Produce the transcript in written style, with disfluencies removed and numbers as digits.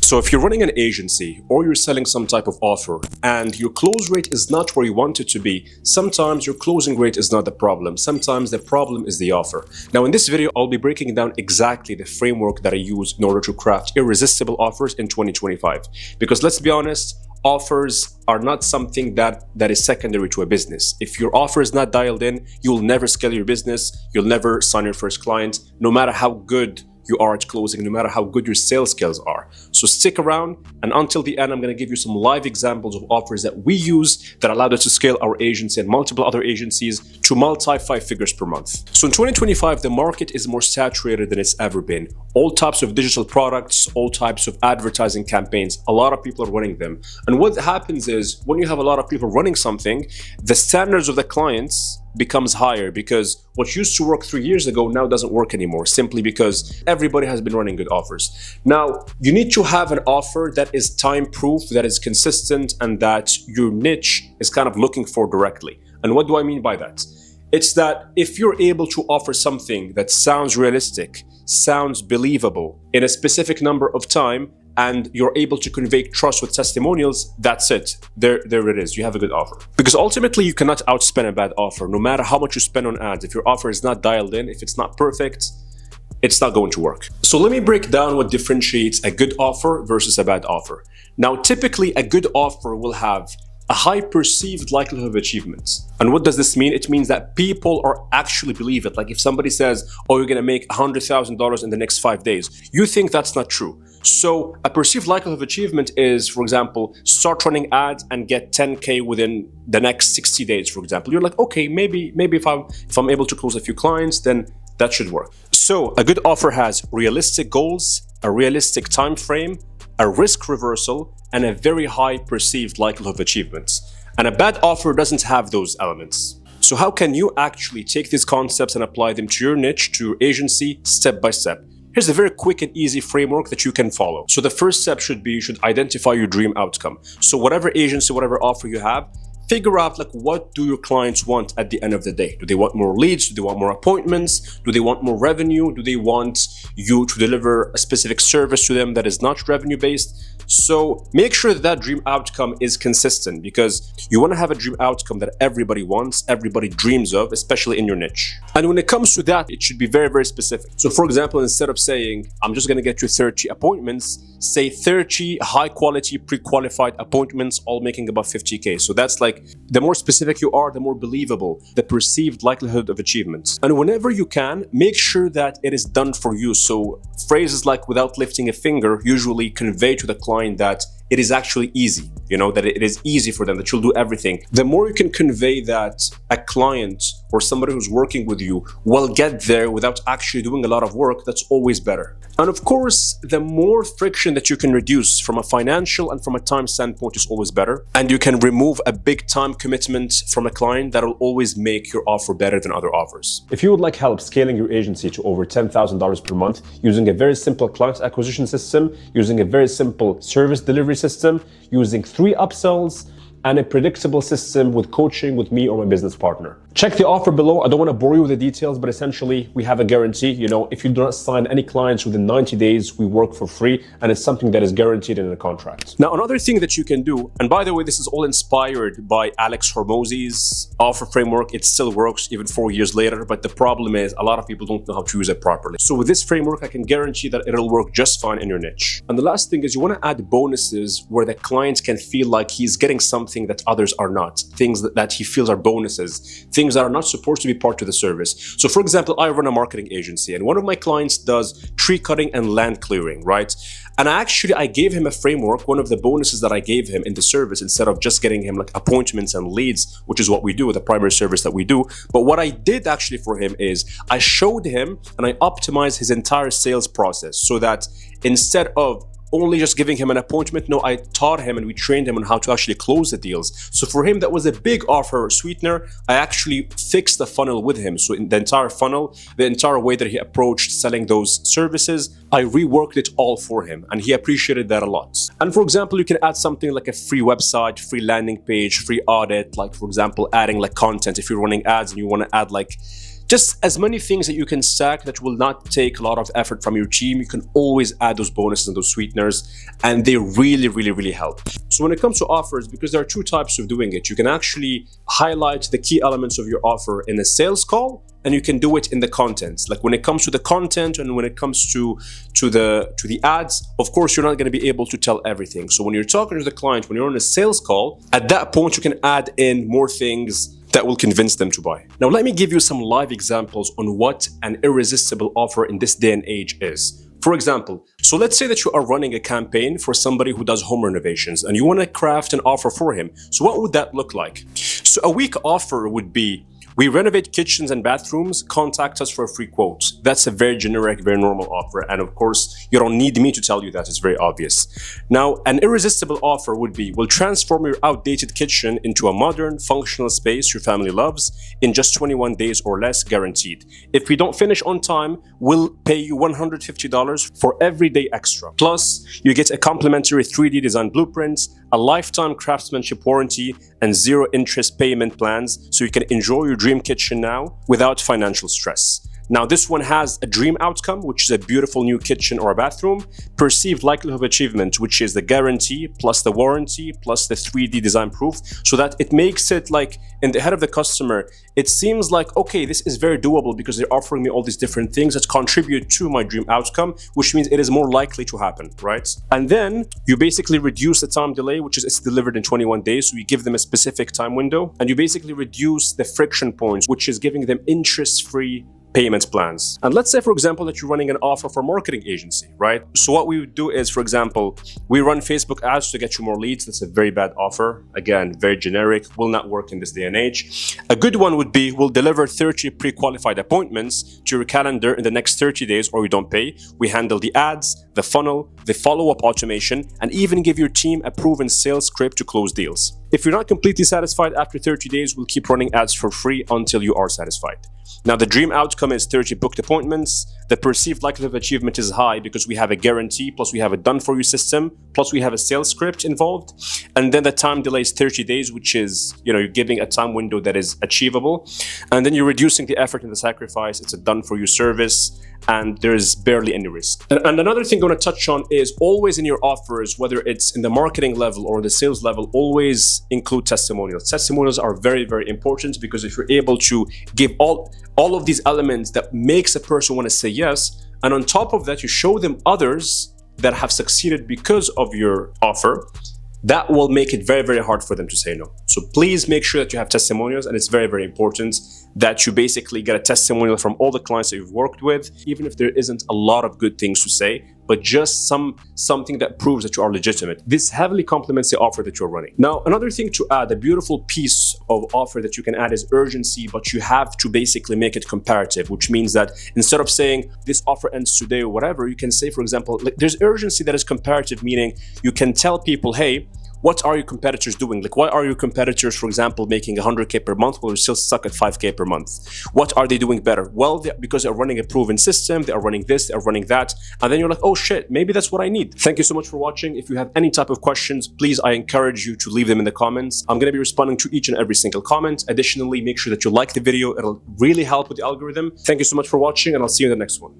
So if you're running an agency or you're selling some type of offer and your close rate is not where you want it to be, sometimes your closing rate is not the problem. Sometimes the problem is the offer. Now in this video, I'll be breaking down exactly the framework that I use in order to craft irresistible offers in 2025. Because let's be honest, offers are not something that is secondary to a business. If your offer is not dialed in, you'll never scale your business. You'll never sign your first client, no matter how good you are at closing, no matter how good your sales skills are. So stick around, and until the end, I'm going to give you some live examples of offers that we use that allowed us to scale our agency and multiple other agencies to multi-five figures per month. So in 2025, the market is more saturated than it's ever been. All types of digital products, all types of advertising campaigns, a lot of people are running them. And what happens is when you have a lot of people running something, the standards of the clients becomes higher, because what used to work 3 years ago now doesn't work anymore, simply because everybody has been running good offers. Now, you need to have an offer that is time-proof, that is consistent, and that your niche is kind of looking for directly. And what do I mean by that? It's that if you're able to offer something that sounds realistic, sounds believable in a specific number of time, and you're able to convey trust with testimonials, that's it. There it is. You have a good offer. Because ultimately, you cannot outspend a bad offer, no matter how much you spend on ads. If your offer is not dialed in, if it's not perfect, it's not going to work. So let me break down what differentiates a good offer versus a bad offer. Now, typically, a good offer will have a high perceived likelihood of achievement. And what does this mean? It means that people are actually believe it. Like if somebody says, oh, you're going to make $100,000 in the next 5 days, you think that's not true. So a perceived likelihood of achievement is, for example, start running ads and get 10K within the next 60 days, for example. You're like, okay, maybe if I'm able to close a few clients, then that should work. So a good offer has realistic goals, a realistic time frame, a risk reversal, and a very high perceived likelihood of achievement. And a bad offer doesn't have those elements. So how can you actually take these concepts and apply them to your niche, to your agency, step by step? Here's a very quick and easy framework that you can follow. So the first step should be, you should identify your dream outcome. So whatever agency, whatever offer you have, figure out like what do your clients want at the end of the day? Do they want more leads? Do they want more appointments? Do they want more revenue? Do they want you to deliver a specific service to them that is not revenue based? So make sure that that dream outcome is consistent, because you want to have a dream outcome that everybody wants, everybody dreams of, especially in your niche. And when it comes to that, it should be very, very specific. So for example, instead of saying, I'm just going to get you 30 appointments, say 30 high quality pre-qualified appointments, all making about 50K. So that's like, the more specific you are, the more believable the perceived likelihood of achievement. And whenever you can, make sure that it is done for you. So phrases like without lifting a finger usually convey to the client that it is actually easy, that it is easy for them, that you'll do everything. The more you can convey that a client or somebody who's working with you will get there without actually doing a lot of work, that's always better. And of course, the more friction that you can reduce from a financial and from a time standpoint is always better. And you can remove a big time commitment from a client that will always make your offer better than other offers. If you would like help scaling your agency to over $10,000 per month using a very simple client acquisition system, using a very simple service delivery system, using 3 upsells, and a predictable system with coaching with me or my business partner, check the offer below. I don't want to bore you with the details, but essentially we have a guarantee. If you do not sign any clients within 90 days, we work for free, and it's something that is guaranteed in a contract. Now, another thing that you can do, and by the way, this is all inspired by Alex Hormozi's offer framework. It still works even 4 years later, but the problem is a lot of people don't know how to use it properly. So with this framework, I can guarantee that it'll work just fine in your niche. And the last thing is you want to add bonuses where the client can feel like he's getting something that others are not, things that he feels are bonuses, things that are not supposed to be part of the service. So for example, I run a marketing agency, and one of my clients does tree cutting and land clearing, right? And I gave him a framework. One of the bonuses that I gave him in the service, instead of just getting him like appointments and leads, which is what we do, the primary service that we do. But what I did actually for him is I showed him and I optimized his entire sales process, so that instead of only just giving him an appointment, no, I taught him and we trained him on how to actually close the deals. So for him, that was a big offer sweetener. I actually fixed the funnel with him. So in the entire funnel, the entire way that he approached selling those services, I reworked it all for him, and he appreciated that a lot. And for example, you can add something like a free website, free landing page, free audit, like for example, adding like content. If you're running ads and you want to add like just as many things that you can stack that will not take a lot of effort from your team. You can always add those bonuses and those sweeteners, and they really help. So when it comes to offers, because there are two types of doing it, you can actually highlight the key elements of your offer in a sales call, and you can do it in the contents. Like when it comes to the content and when it comes to the ads, of course, you're not going to be able to tell everything. So when you're talking to the client, when you're on a sales call, at that point, you can add in more things that will convince them to buy. Now, let me give you some live examples on what an irresistible offer in this day and age is. For example, so let's say that you are running a campaign for somebody who does home renovations and you want to craft an offer for him. So what would that look like? So a week offer would be, we renovate kitchens and bathrooms, contact us for a free quote. That's a very generic, very normal offer. And of course, you don't need me to tell you that, it's very obvious. Now, an irresistible offer would be, we'll transform your outdated kitchen into a modern, functional space your family loves in just 21 days or less, guaranteed. If we don't finish on time, we'll pay you $150 for every day extra. Plus, you get a complimentary 3D design blueprints, a lifetime craftsmanship warranty, and zero interest payment plans, so you can enjoy your dream kitchen now without financial stress. Now, this one has a dream outcome, which is a beautiful new kitchen or a bathroom, perceived likelihood of achievement, which is the guarantee plus the warranty plus the 3D design proof, so that it makes it like in the head of the customer, it seems like, okay, this is very doable because they're offering me all these different things that contribute to my dream outcome, which means it is more likely to happen, right? And then you basically reduce the time delay, which is it's delivered in 21 days. So you give them a specific time window, and you basically reduce the friction points, which is giving them interest-free payment plans. And let's say, for example, that you're running an offer for a marketing agency, right? So what we would do is, for example, we run Facebook ads to get you more leads. That's a very bad offer. Again, very generic, will not work in this day and age. A good one would be, we'll deliver 30 pre-qualified appointments to your calendar in the next 30 days or you don't pay. We handle the ads, the funnel, the follow-up automation, and even give your team a proven sales script to close deals. If you're not completely satisfied after 30 days, we'll keep running ads for free until you are satisfied. Now, the dream outcome is 30 booked appointments. The perceived likelihood of achievement is high because we have a guarantee, plus we have a done-for-you system, plus we have a sales script involved. And then the time delay is 30 days, which is, you're giving a time window that is achievable. And then you're reducing the effort and the sacrifice. It's a done-for-you service, and there's barely any risk. And another thing I want to touch on is always in your offers, whether it's in the marketing level or the sales level, always include testimonials. Testimonials are very important because if you're able to give all of these elements that makes a person want to say yes, and on top of that, you show them others that have succeeded because of your offer, that will make it very hard for them to say no. So please make sure that you have testimonials, and it's very important that you basically get a testimonial from all the clients that you've worked with, even if there isn't a lot of good things to say, but just something that proves that you are legitimate. This heavily complements the offer that you're running. Now, another thing to add, a beautiful piece of offer that you can add is urgency, but you have to basically make it comparative, which means that instead of saying this offer ends today or whatever, you can say, for example, like, there's urgency that is comparative, meaning you can tell people, hey, what are your competitors doing? Like, why are your competitors, for example, making 100K per month while you're still stuck at 5K per month? What are they doing better? Well, because they're running a proven system, they are running this, they are running that. And then you're like, oh shit, maybe that's what I need. Thank you so much for watching. If you have any type of questions, please, I encourage you to leave them in the comments. I'm going to be responding to each and every single comment. Additionally, make sure that you like the video. It'll really help with the algorithm. Thank you so much for watching, and I'll see you in the next one.